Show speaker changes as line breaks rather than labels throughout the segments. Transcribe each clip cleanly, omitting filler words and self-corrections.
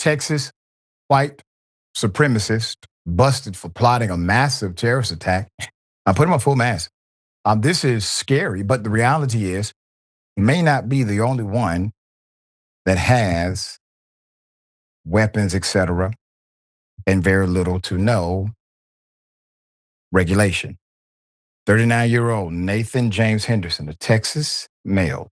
Texas white supremacist busted for plotting a massive terrorist attack. I put him on full mask. This is scary, but the reality is he may not be the only one that has weapons, etc., and very little to no regulation. 39-year-old Nathan James Henderson, a Texas male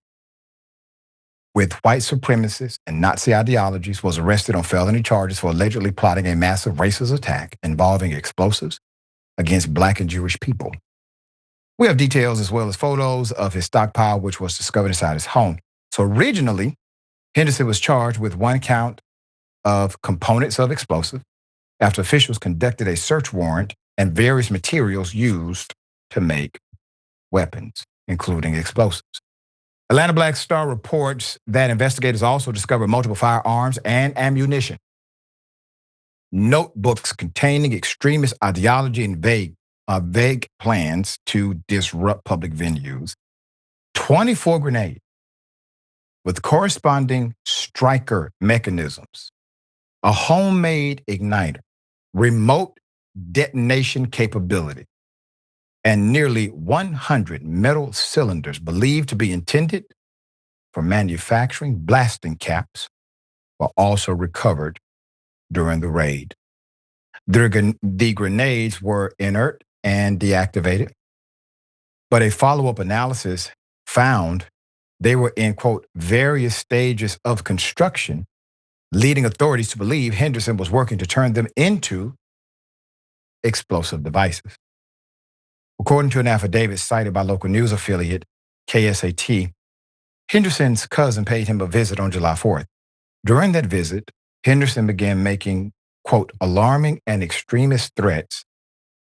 with white supremacist and Nazi ideologies, was arrested on felony charges for allegedly plotting a massive racist attack involving explosives against Black and Jewish people. We have details as well as photos of his stockpile, which was discovered inside his home. So originally, Henderson was charged with one count of components of explosive after officials conducted a search warrant and various materials used to make weapons, including explosives. Atlanta Black Star reports that investigators also discovered multiple firearms and ammunition, notebooks containing extremist ideology and vague plans to disrupt public venues, 24 grenades with corresponding striker mechanisms, a homemade igniter, remote detonation capability, and nearly 100 metal cylinders believed to be intended for manufacturing blasting caps were also recovered during the raid. The grenades were inert and deactivated, but a follow-up analysis found they were in, quote, various stages of construction, leading authorities to believe Henderson was working to turn them into explosive devices. According to an affidavit cited by local news affiliate KSAT, Henderson's cousin paid him a visit on July 4th. During that visit, Henderson began making, quote, alarming and extremist threats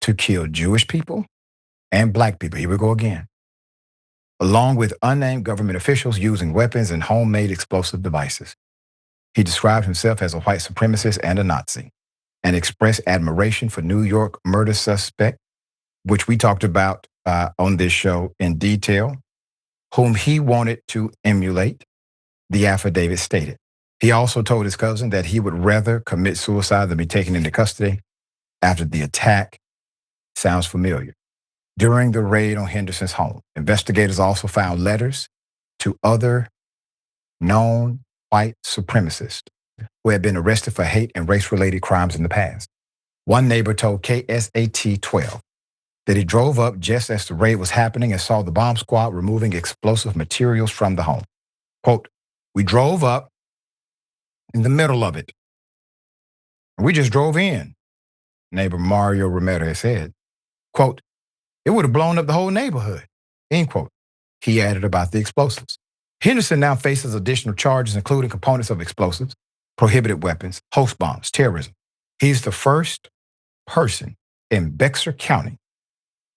to kill Jewish people and Black people. Here we go again. Along with unnamed government officials using weapons and homemade explosive devices. He described himself as a white supremacist and a Nazi and expressed admiration for New York murder suspect, which we talked about on this show in detail, whom he wanted to emulate, the affidavit stated. He also told his cousin that he would rather commit suicide than be taken into custody after the attack. Sounds familiar. During the raid on Henderson's home, investigators also found letters to other known white supremacists who had been arrested for hate and race-related crimes in the past. One neighbor told KSAT 12 that he drove up just as the raid was happening and saw the bomb squad removing explosive materials from the home. Quote, we drove up in the middle of it. We just drove in, neighbor Mario Romero said. Quote, it would have blown up the whole neighborhood, end quote. He added about the explosives. Henderson now faces additional charges, including components of explosives, prohibited weapons, host bombs, terrorism. He's the first person in Bexar County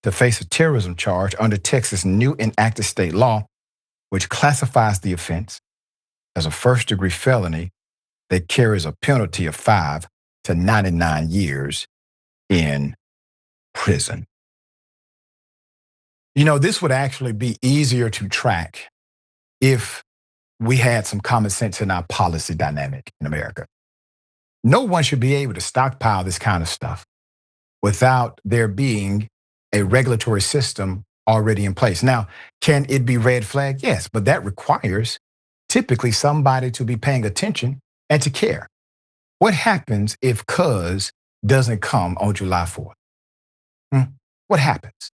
to face a terrorism charge under Texas' new enacted state law, which classifies the offense as a first-degree felony that carries a penalty of 5 to 99 years in prison. You know, this would actually be easier to track if we had some common sense in our policy dynamic in America. No one should be able to stockpile this kind of stuff without there being a regulatory system already in place. Now, can it be red flag? Yes, but that requires typically somebody to be paying attention and to care. What happens if cuz doesn't come on July 4th? What happens?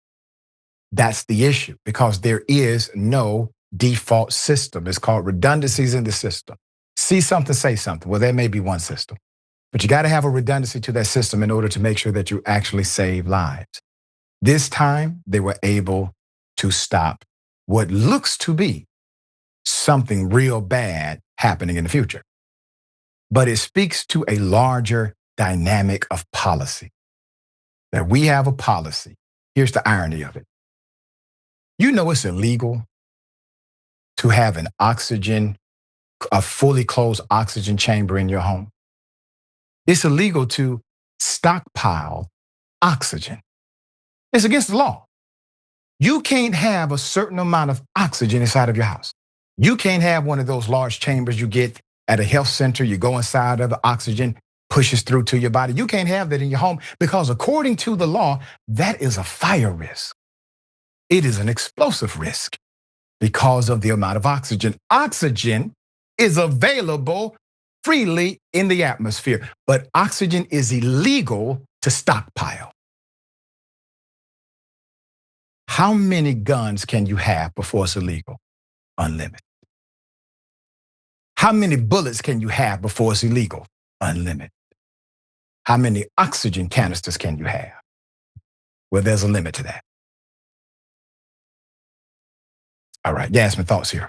That's the issue, because there is no default system. It's called redundancies in the system. See something, say something. Well, there may be one system, but you got to have a redundancy to that system in order to make sure that you actually save lives. This time, they were able to stop what looks to be something real bad happening in the future. But it speaks to a larger dynamic of policy. That we have a policy. Here's the irony of it. You know it's illegal to have a fully closed oxygen chamber in your home. It's illegal to stockpile oxygen. It's against the law. You can't have a certain amount of oxygen inside of your house. You can't have one of those large chambers you get at a health center, you go inside of the oxygen, pushes through to your body. You can't have that in your home because according to the law, that is a fire risk. It is an explosive risk because of the amount of oxygen. Oxygen is available freely in the atmosphere, but oxygen is illegal to stockpile. How many guns can you have before it's illegal? Unlimited. How many bullets can you have before it's illegal? Unlimited. How many oxygen canisters can you have? Well, there's a limit to that. All right, Yasmin, thoughts here.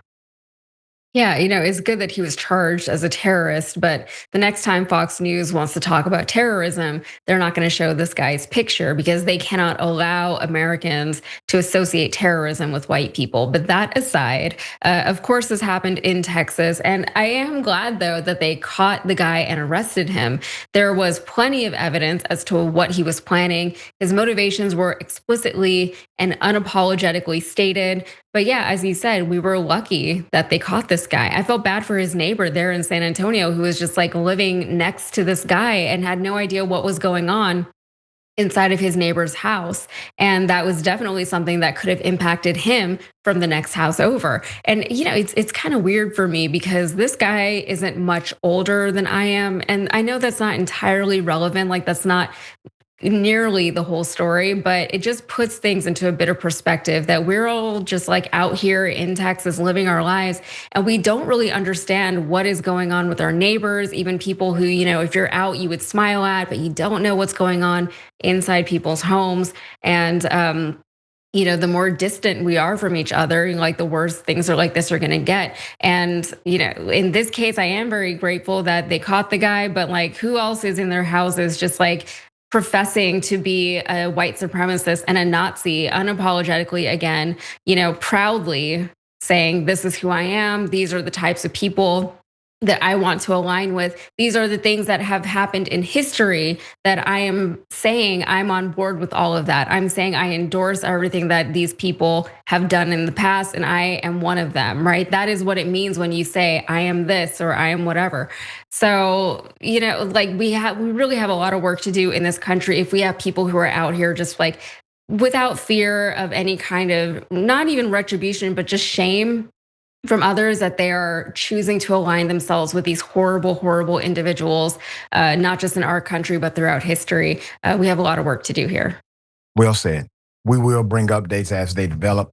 Yeah, it's good that he was charged as a terrorist, but the next time Fox News wants to talk about terrorism, they're not going to show this guy's picture because they cannot allow Americans to associate terrorism with white people. But that aside, of course, this happened in Texas. And I am glad, though, that they caught the guy and arrested him. There was plenty of evidence as to what he was planning. His motivations were explicitly and unapologetically stated. But yeah, as you said, we were lucky that they caught this guy. I felt bad for his neighbor there in San Antonio who was just like living next to this guy and had no idea what was going on inside of his neighbor's house. And that was definitely something that could have impacted him from the next house over. And it's kind of weird for me because this guy isn't much older than I am. And I know that's not entirely relevant. Like that's not nearly the whole story, but it just puts things into a bit of perspective that we're all just like out here in Texas living our lives and we don't really understand what is going on with our neighbors, even people who, if you're out, you would smile at, but you don't know what's going on inside people's homes. And, the more distant we are from each other, like the worse things are like this are gonna get. And, in this case, I am very grateful that they caught the guy, but like who else is in their houses just like professing to be a white supremacist and a Nazi unapologetically again, proudly saying, this is who I am. These are the types of people that I want to align with. These are the things that have happened in history that I am saying I'm on board with all of that. I'm saying I endorse everything that these people have done in the past and I am one of them, right? That is what it means when you say I am this or I am whatever. So, like we really have a lot of work to do in this country if we have people who are out here just like without fear of any kind of not even retribution, but just shame from others that they are choosing to align themselves with these horrible, horrible individuals, not just in our country, but throughout history. We have a lot of work to do here.
Well said. We will bring updates as they develop.